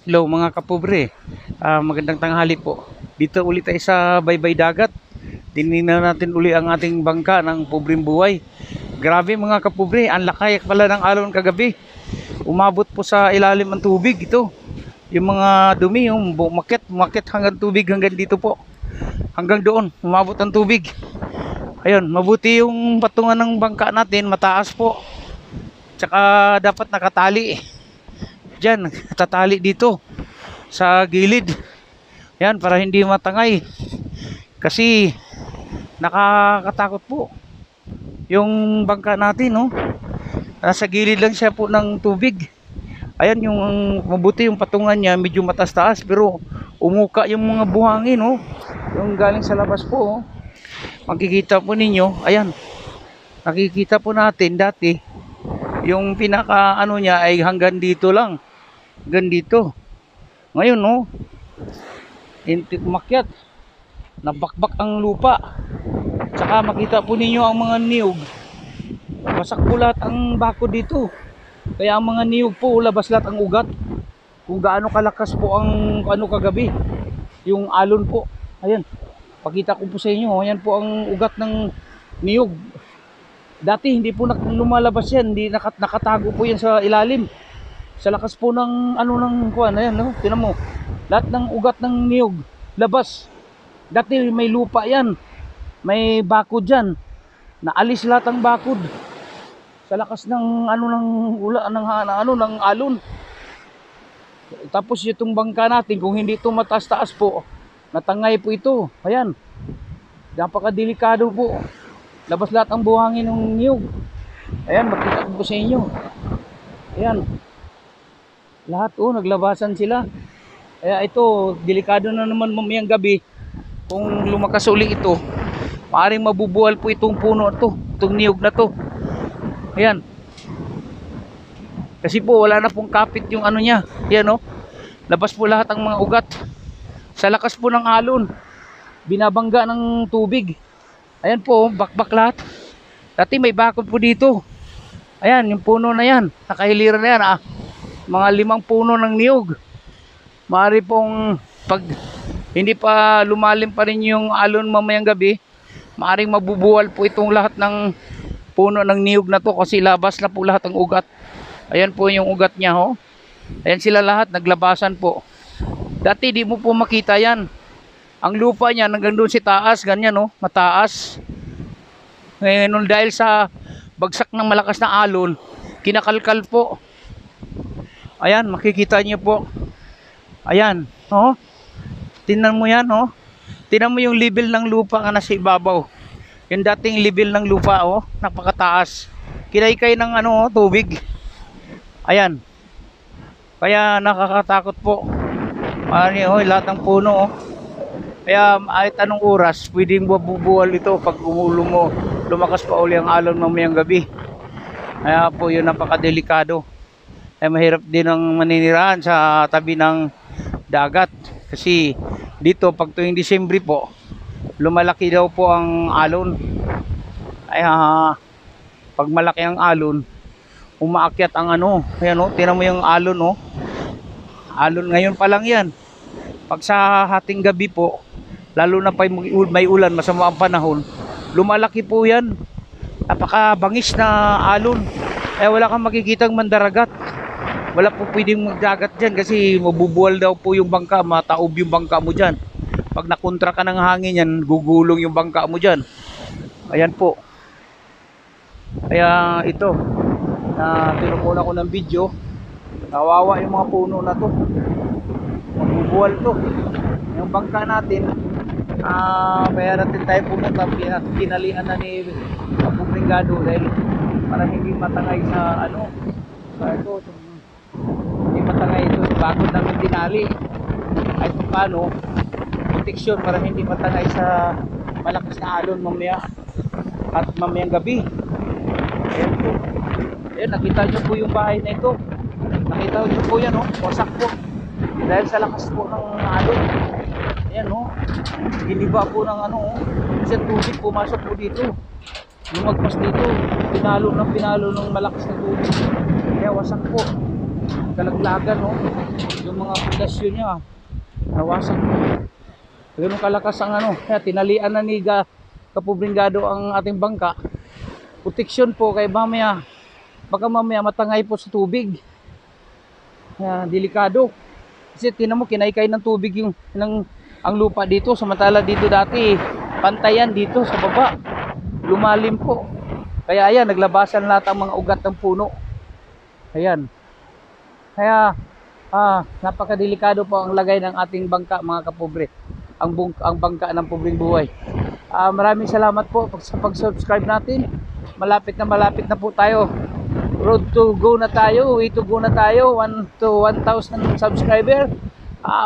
Hello mga kapobre, magandang tanghali po. Dito ulit tayo sa Baybay Dagat. Tinignan natin uli ang ating bangka ng pobreng buhay. Grabe mga kapobre, ang laki pala ng alon kagabi. Umabot po sa ilalim ng tubig ito. Yung mga dumi, yung umakyat hanggang tubig hanggang dito po. Hanggang doon, umabot ang tubig. Ayun, mabuti yung patungan ng bangka natin, mataas po. Tsaka dapat nakatali. Diyan, tatali dito sa gilid. Yan, para hindi matangay. Kasi nakakatakot po. Yung bangka natin, no? Nasa gilid lang siya po ng tubig. Ayan, yung mabuti yung patungan niya, medyo mataas-taas, pero umuka yung mga buhangin, no? Yung galing sa labas po, oh. Makikita po ninyo, ayan. Nakikita po natin dati, yung pinaka ano niya ay hanggang dito lang. Hanggang dito. Ngayon, no? Umakyat. Nabakbak ang lupa. Tsaka makita po ninyo ang mga niyog. Basak po lahat ang bako dito. Kaya ang mga niyog po, labas lahat ang ugat. Kung gaano kalakas po ang ano kagabi. Yung alon po. Ayan. Pakita ko po sa inyo. Ayan po ang ugat ng niyog. Dati hindi po lumalabas yan. Hindi nakatago po yan sa ilalim. Sa lakas po ng ano ng kuan, ayan, no? Tingnan mo. Lahat ng ugat ng niyog labas. Dati may lupa yan. May bakod diyan. Naalis lahat ang bakod. Sa lakas ng ano ng ng alon. Tapos itong bangka natin, kung hindi ito mataas-taas po, natangay po ito. Ayan. Napakadelikado po. Labas lahat ang buhangin ng niyog. Ayan, makita ko sa inyo. Ayan. Lahat naglabasan sila. Kaya ito, delikado na naman mamayang gabi. Kung lumakas uli ito, maaaring mabubuwal po itong puno ito, itong niyog na to. Ayan. Kasi po wala na pong kapit yung ano niya. Ayan, oh. Labas po lahat ang mga ugat. Sa lakas po ng alon, binabangga ng tubig. Ayan po, bakbak lahat. Dati may bakod po dito. Ayan, yung puno na yan. Nakahiliran na yan, mga 5 puno ng niyog. Maaari pong pag hindi pa lumalim pa rin yung alon mamayang gabi, maaring mabubuwal po itong lahat ng puno ng niyog na to kasi labas na po lahat ang ugat. Ayan po yung ugat niya, ho. Ayan sila lahat, naglabasan po. Dati di mo po makita yan. Ang lupa niya hanggang doon si taas, ganyan, no? Mataas. Ngayon dahil sa bagsak ng malakas na alon, kinakalkal po. Ayan, makikita niyo po. Ayan, oh. Tingnan mo yan, oh. Tingnan mo yung level ng lupa nga nasa ibabaw. Yung dating level ng lupa, oh, napakataas. Kinaykay ng ano, tubig. Ayan. Kaya nakakatakot po. Lahat ng puno, oh. Kaya kahit anong oras, pwedeng mabubuwal ito pag lumakas pa uli ang alon mamayang gabi. Kaya po yun, napakadelikado. Ay mahirap din ang maninirahan sa tabi ng dagat. Kasi dito pag tuwing Disyembre po, lumalaki daw po ang alon. Ay pag malaki ang alon, umaakyat ang ano. Ayan, oh, tingnan mo yung alon, oh. Alon ngayon pa lang yan. Pag sa hating gabi po, lalo na pa may ulan, masama ang panahon, lumalaki po yan. Napakabangis na alon. Wala kang makikitang mandaragat. Wala po pwedeng magdagat dyan kasi mabubuwal daw po yung bangka, mataob yung bangka mo dyan. Pag nakontra ka ng hangin yan, gugulong yung bangka mo dyan. Ayan po. Kaya ito, na tinukuna ko ng video, kawawa yung mga puno na to. Mabubuwal to. Yung bangka natin, kaya natin tayo pumunta, kinalian na ni Kapupringado dahil para hindi matangay sa ano, sa ito, hindi matangay ito sa bakod namin tinali. Kahit paano, proteksyon para hindi matangay sa malakas na alon mamaya at mamayang gabi. Ayan po. Ayan, nakita nyo po yung bahay na ito. Nakita nyo po yan, oh, wasak po. Dahil sa lakas po ng alon. Ayan, oh. Giniba po ng ano, oh. Kasi tubig pumasok po dito. Lumagpas dito. Pinalo ng malakas na tubig. Kaya wasak po. kalaglagan, no? Yung mga pundasyon niya, nawasak po. Ganun kalakas ang ano, kaya tinalian na ni Kapubringado ang ating bangka. Proteksyon po kay mamaya, baka mamaya matangay po sa tubig. Kaya delikado. Kasi tinan mo, kinaykay ng tubig yung ang lupa dito, samantala dito dati pantayan dito sa baba. Lumalim po. Kaya ayan, naglabasan lahat ang mga ugat ng puno. Ayan. Kaya napakadelikado po ang lagay ng ating bangka, mga kapobre. Ang bangka ng pobreng buhay. Maraming salamat po sa pag-subscribe natin. Malapit na po tayo. Road to go na tayo, way to go na tayo, 1 to 1,000 subscriber.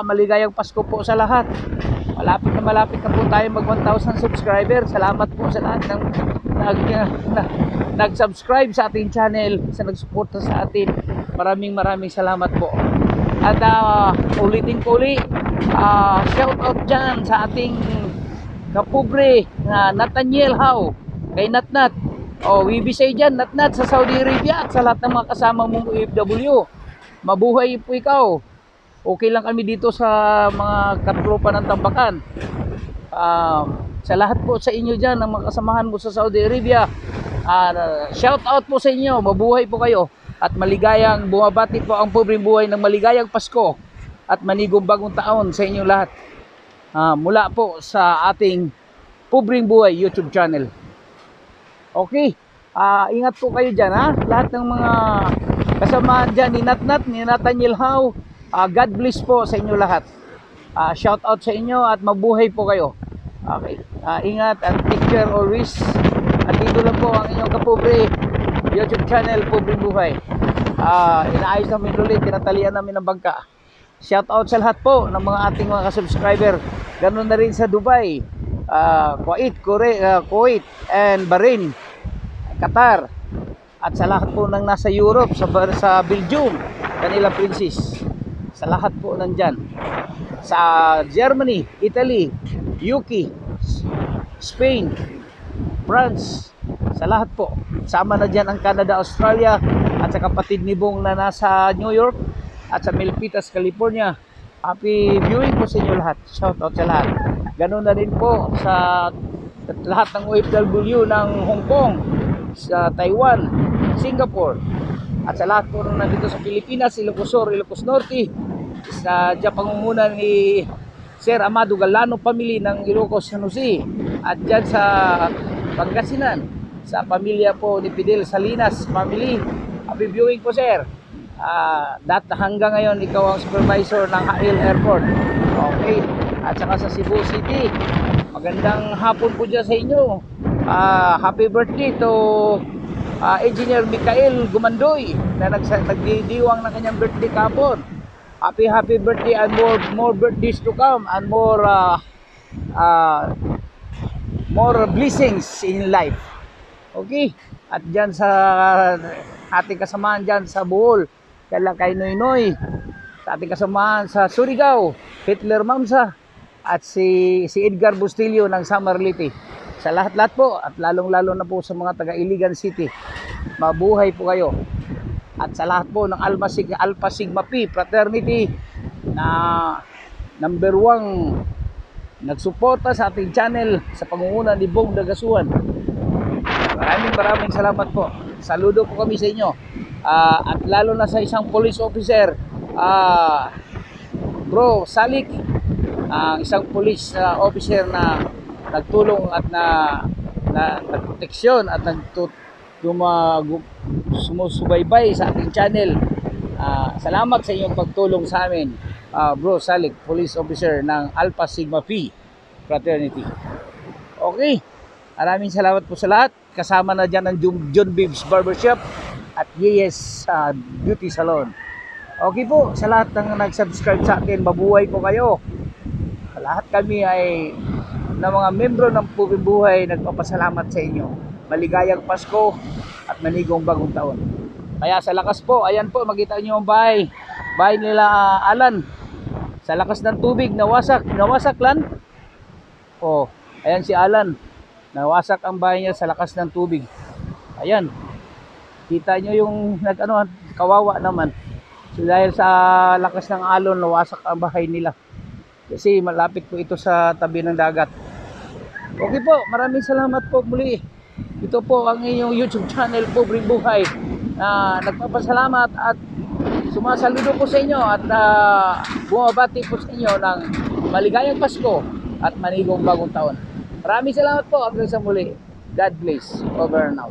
Maligayang Pasko po sa lahat. Malapit na po tayo mag 1,000 subscriber. Salamat po sa lahat ng nag-subscribe sa ating channel, sa nagsuporta sa atin. Maraming salamat po. At ulitin ko ulit, shout out dyan sa ating kapobre na Nathaniel How, kay Natnat. Wibisay dyan, Natnat, sa Saudi Arabia, at sa lahat ng mga kasama mong OFW. Mabuhay po ikaw. Okay lang kami dito sa mga katropa ng Tambakan. Sa lahat po sa inyo dyan, ng mga kasamahan mo sa Saudi Arabia, shout out po sa inyo. Mabuhay po kayo. At maligayang bumabati po ang pobreng buhay ng maligayang Pasko at manigong bagong taon sa inyo lahat. Mula po sa ating Pobreng Buhay YouTube channel. Okay, ingat po kayo dyan, ha? Lahat ng mga kasamahan dyan ni Natnat, ni Nathaniel How, God bless po sa inyo lahat. Shout out sa inyo at mabuhay po kayo. Okay, ingat and take care always. At dito lang po ang inyong kapobre YouTube channel, Pobreng Buhay. Inaayos namin ulit, tinatalian namin ng bangka. Shout out sa lahat po ng mga ating mga subscriber. Ganun na rin sa Dubai, Kuwait and Bahrain, Qatar, at sa lahat po ng nasa Europe, sa Belgium, Kanila Princess, sa lahat po nandyan, sa Germany, Italy, UK, Spain, France, sa lahat po. Sama na dyan ang Canada, Australia, at sa kapatid ni Bong na nasa New York at sa Milpitas, California. Happy viewing po sa inyo lahat. Shout out sa lahat. Ganun na rin po sa lahat ng OFW ng Hong Kong, sa Taiwan, Singapore, at sa lahat po nandito sa Pilipinas, Ilocos Sur, Ilocos Norte, sa pangunguna ni Sir Amado Galano family ng Ilocos San Jose, at dyan sa Pangasinan, sa pamilya po ni Fidel Salinas family. Happy viewing po, sir. Hanggang ngayon ikaw ang supervisor ng HAIL Airport. Okay. At saka sa Cebu City, magandang hapon po dyan sa inyo. Happy birthday to Engineer Mikael Gumandoy na nagdidiwang ng kanyang birthday kahapon. Happy birthday and more birthdays to come and more blessings in life. Okay? At dyan sa ating kasamahan dyan sa Bohol, kay Noynoy, sa ating kasamahan sa Surigao, Hitler Mamsa, at si Edgar Bustillo ng Samarlite. Sa lahat-lahat po, at lalong-lalo na po sa mga taga Iligan City, mabuhay po kayo. At sa lahat po ng Alpha Sigma Pi Fraternity na number 1 nagsuporta sa ating channel sa pangunguna ni Bong Dagasuan. Maraming salamat po. Saludo po kami sa inyo. At lalo na sa isang police officer, Bro Salik, isang police officer na nagtulong at nagproteksyon at sumusubaybay sa ating channel. Salamat sa inyong pagtulong sa amin, Bro Salik, police officer ng Alpha Sigma Phi Fraternity. Okay, maraming salamat po sa lahat. Kasama na dyan ang John Bibbs Barbershop at Yes Beauty Salon. Okay po, sa lahat ng nag-subscribe sa akin, mabuhay po kayo. Lahat kami ay na mga membro ng Pobreng Buhay, nagpapasalamat sa inyo. Maligayang Pasko at manigong bagong taon. Kaya sa lakas po, ayan po, makita nyo ang bahay nila Alan. Sa lakas ng tubig, nawasak lan. Ayan si Alan. Nawasak ang bahay niya sa lakas ng tubig. Ayan. Kita nyo yung kawawa naman. So, dahil sa lakas ng alon, nawasak ang bahay nila. Kasi malapit po ito sa tabi ng dagat. Okay po, maraming salamat po muli. Ito po ang inyong YouTube channel, Pobreng Buhay. Nagpapasalamat at sumasaludo po sa inyo at bumabati po sa inyo ng maligayang Pasko at manigong bagong taon. Maraming salamat po hanggang sa muli. God bless. Over now.